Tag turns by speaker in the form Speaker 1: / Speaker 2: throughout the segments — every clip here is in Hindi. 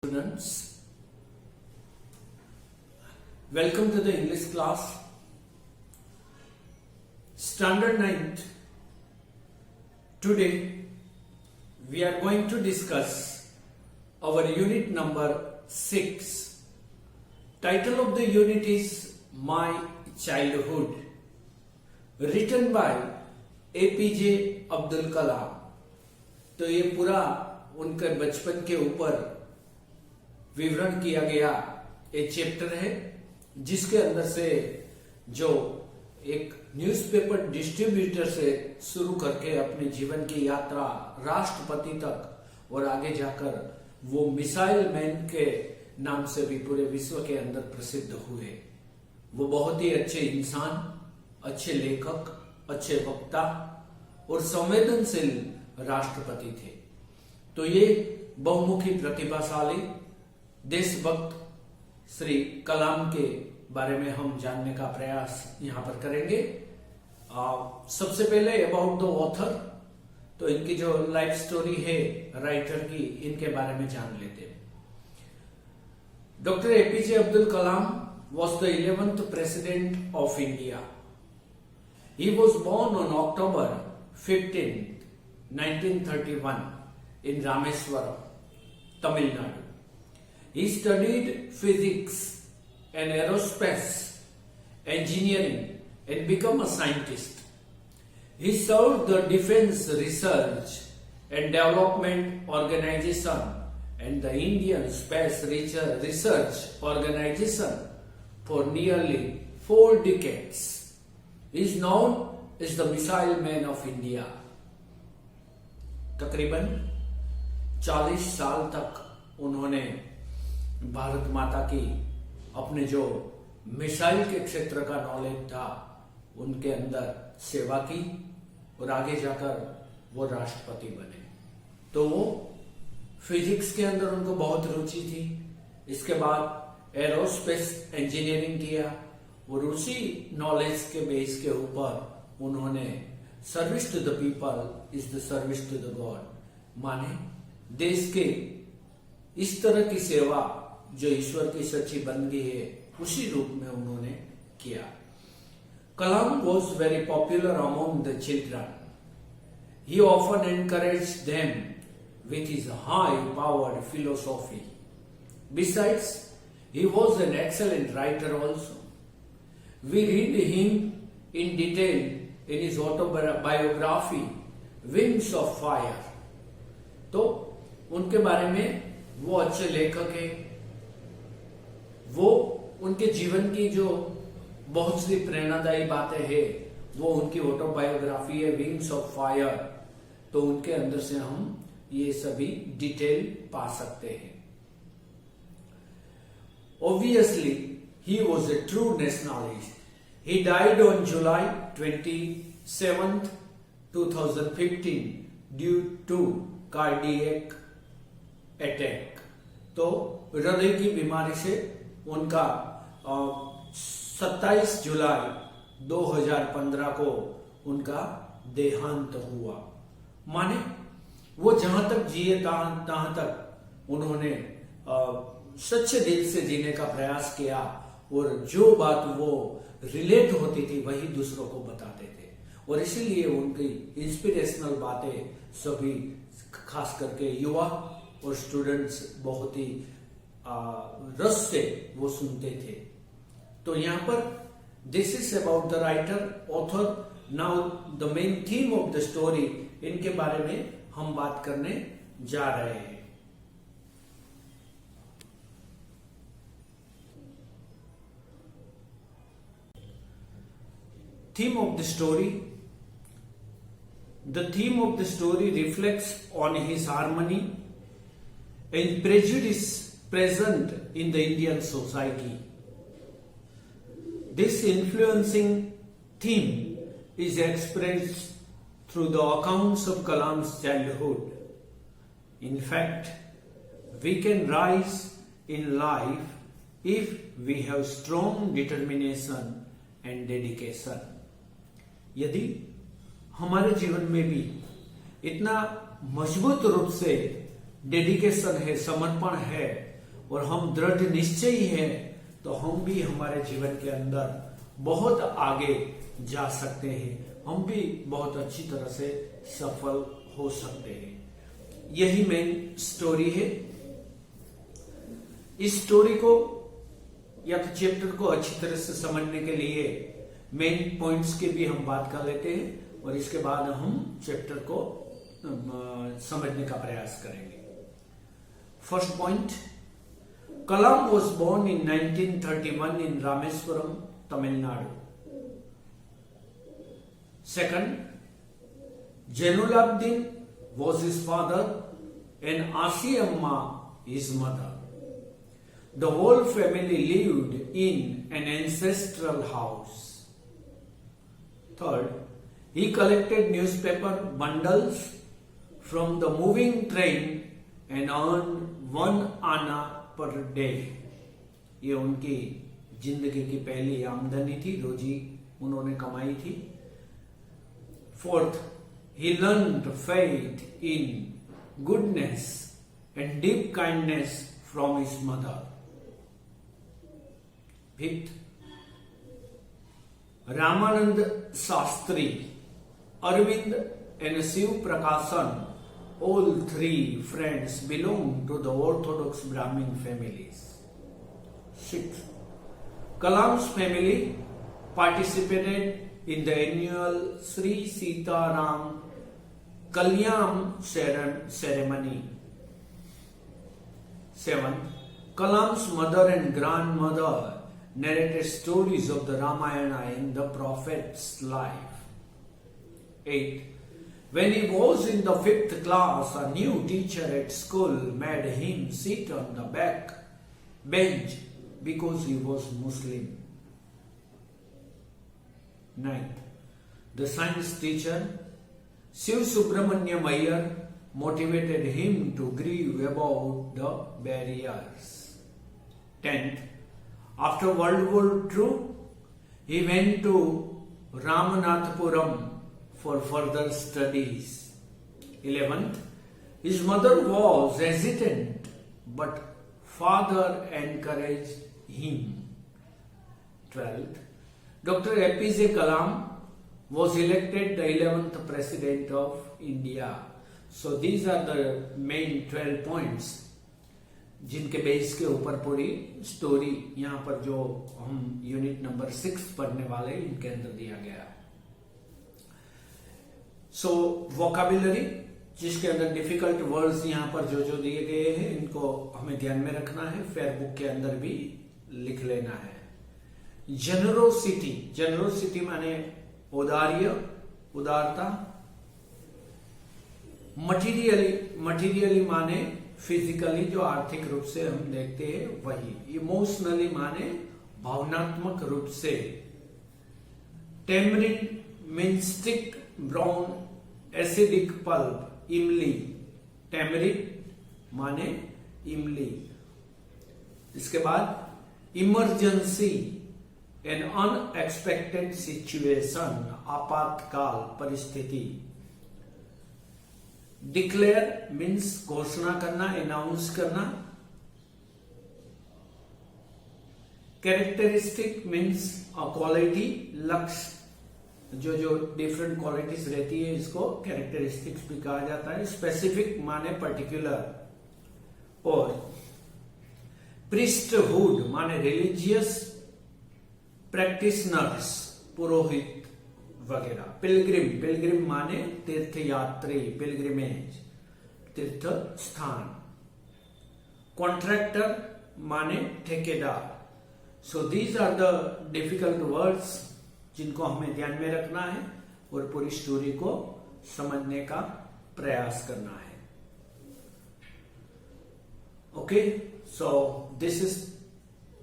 Speaker 1: Students, welcome to the English class, Standard 9th. Today we are going to discuss our unit number 6. Title of the unit is My Childhood, written by APJ Abdul Kalam. तो ये पूरा उनके बचपन के ऊपर विवरण किया गया एक चैप्टर है, जिसके अंदर से जो एक न्यूज़पेपर डिस्ट्रीब्यूटर से शुरू करके अपने जीवन की यात्रा राष्ट्रपति तक और आगे जाकर वो मिसाइल मैन के नाम से भी पूरे विश्व के अंदर प्रसिद्ध हुए. वो बहुत ही अच्छे इंसान, अच्छे लेखक, अच्छे वक्ता और संवेदनशील राष्ट्रपति थे. तो ये बहुमुखी प्रतिभाशाली देशभक्त श्री कलाम के बारे में हम जानने का प्रयास यहाँ पर करेंगे. सबसे पहले अबाउट द ऑथर, तो इनकी जो लाइफ स्टोरी है राइटर की, इनके बारे में जान लेते हैं. Doctor APJ Abdul Kalam was the 11th president of India. He was born on October 15, 1931 in Rameswaram, Tamil Nadu. He studied physics and aerospace engineering and became a scientist. He served the Defense Research and Development Organization and the Indian Space Research Organization for nearly 4 decades. He is known as the Missile Man of India. तकरीबन 40 साल तक उन्होंने भारत माता की अपने जो मिसाइल के क्षेत्र का नॉलेज था उनके अंदर सेवा की और आगे जाकर वो राष्ट्रपति बने. तो वो फिजिक्स के अंदर उनको बहुत रुचि थी. इसके बाद एरोस्पेस इंजीनियरिंग किया और उसी नॉलेज के बेस के ऊपर उन्होंने service to the people is the service to the god, माने देश के इस तरह की सेवा जो ईश्वर की सच्ची बंदगी है उसी रूप में उन्होंने किया. Kalam was very popular among the children. He often encouraged them with his high powered philosophy. Besides, he was an excellent writer also. We read him in detail in his autobiography Wings of Fire. तो उनके बारे में वो अच्छे लेखक हैं. वो उनके जीवन की जो बहुत सी प्रेरणादायी बातें हैं वो उनकी ऑटोबायोग्राफी है विंग्स ऑफ फायर. तो उनके अंदर से हम ये सभी डिटेल पा सकते हैं. Obviously, he was a true nationalist. He died on July 27th, 2015 due to cardiac attack. तो हृदय की बीमारी से उनका 27 जुलाई 2015 को उनका देहांत हुआ. माने वो जहां तक जिए तहां तक उन्होंने सच्चे दिल से जीने का प्रयास किया और जो बात वो रिलेट होती थी वही दूसरों को बताते थे. और इसीलिए उनकी इंस्पिरेशनल बातें सभी खास करके युवा और स्टूडेंट्स बहुत ही रस से वो सुनते थे. तो यहाँ पर this is about the writer author. Now the main theme of the story, इनके बारे में हम बात करने जा रहे हैं. Theme of the story. The theme of the story reflects on his harmony and prejudice present in the Indian society. This influencing theme is expressed through the accounts of Kalam's childhood. In fact, we can rise in life if we have strong determination and dedication. यदि हमारे जीवन में भी इतना मजबूत रूप से डेडिकेशन है, समर्पण है और हम दृढ़ निश्चयी हैं तो हम भी हमारे जीवन के अंदर बहुत आगे जा सकते हैं, हम भी बहुत अच्छी तरह से सफल हो सकते हैं। यही मेन स्टोरी है। इस स्टोरी को या तो चैप्टर को अच्छी तरह से समझने के लिए मेन पॉइंट्स की भी हम बात कर लेते हैं और इसके बाद हम चैप्टर को समझने का प्रयास करेंगे। First point, Kalam was born in 1931 in Rameswaram, Tamil Nadu. Second, Jainulabdeen was his father and Asiyamma his mother. The whole family lived in an ancestral house. Third, he collected newspaper bundles from the moving train and earned 1 anna per day. ये उनकी जिंदगी की पहली आमदनी थी, रोजी उन्होंने कमाई थी। Fourth, he learned faith in goodness and deep kindness from his mother. Fifth, Ramanand Shastri, Arvind and Shiv Prakashan, all three friends belonged to the Orthodox Brahmin families. Sixth, Kalam's family participated in the annual Sri Sita Ram Kalyan ceremony. Seventh, Kalam's mother and grandmother narrated stories of the Ramayana in the prophet's life. Eighth, when he was in the 5th class, a new teacher at school made him sit on the back bench because he was Muslim. Ninth, the science teacher Shiv Subramanyam Iyer motivated him to grieve about the barriers. 10th, after World War II, he went to Ramanathapuram for further studies. 11th, his mother was hesitant, but father encouraged him. 12th, Dr. APJ Kalam was elected the 11th President of India. So these are the main 12 points जिनके बेस के ऊपर पूरी स्टोरी यहाँ पर जो हम यूनिट नंबर 6 पढ़ने वाले इनके अंदर दिया गया है। सो वोकैबुलरी, जिसके अंदर डिफिकल्ट वर्ड्स यहाँ पर जो जो दिए गए हैं इनको हमें ध्यान में रखना है, फेयर बुक के अंदर भी लिख लेना है। जेनरोसिटी, जेनरोसिटी माने औदार्य, उदारता। मटीरियली, मटीरियली माने फिजिकली जो आर्थिक रूप से हम देखते हैं वही। इमोशनली माने भावनात्मक रूप से। Tamarind means stick, brown acidic pulp. इमली, टेमरिन माने इमली। इसके बाद इमरजेंसी, एन अनएक्सपेक्टेड सिचुएशन, आपातकाल परिस्थिति। डिक्लेयर मीन्स घोषणा करना, अनाउंस करना। कैरेक्टरिस्टिक मीन्स अ क्वालिटी, लक्ष्य। जो जो डिफरेंट क्वालिटीज रहती है इसको कैरेक्टरिस्टिक्स भी कहा जाता है। स्पेसिफिक माने पर्टिकुलर। और प्रीस्टहुड माने रिलीजियस प्रैक्टिशनर्स, पुरोहित वगैरह। पिलग्रिम, पिलग्रिम माने तीर्थयात्री, पिलग्रिमेज तीर्थ स्थान। कॉन्ट्रैक्टर माने ठेकेदार। So these are the difficult words जिनको हमें ध्यान में रखना है और पूरी स्टोरी को समझने का प्रयास करना है। Okay, so this is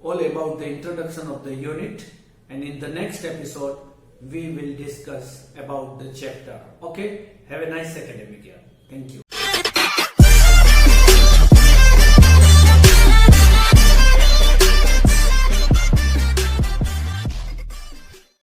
Speaker 1: all about the introduction of the unit, and in the next episode we will discuss about the chapter. Okay, have a nice academic year. Thank you.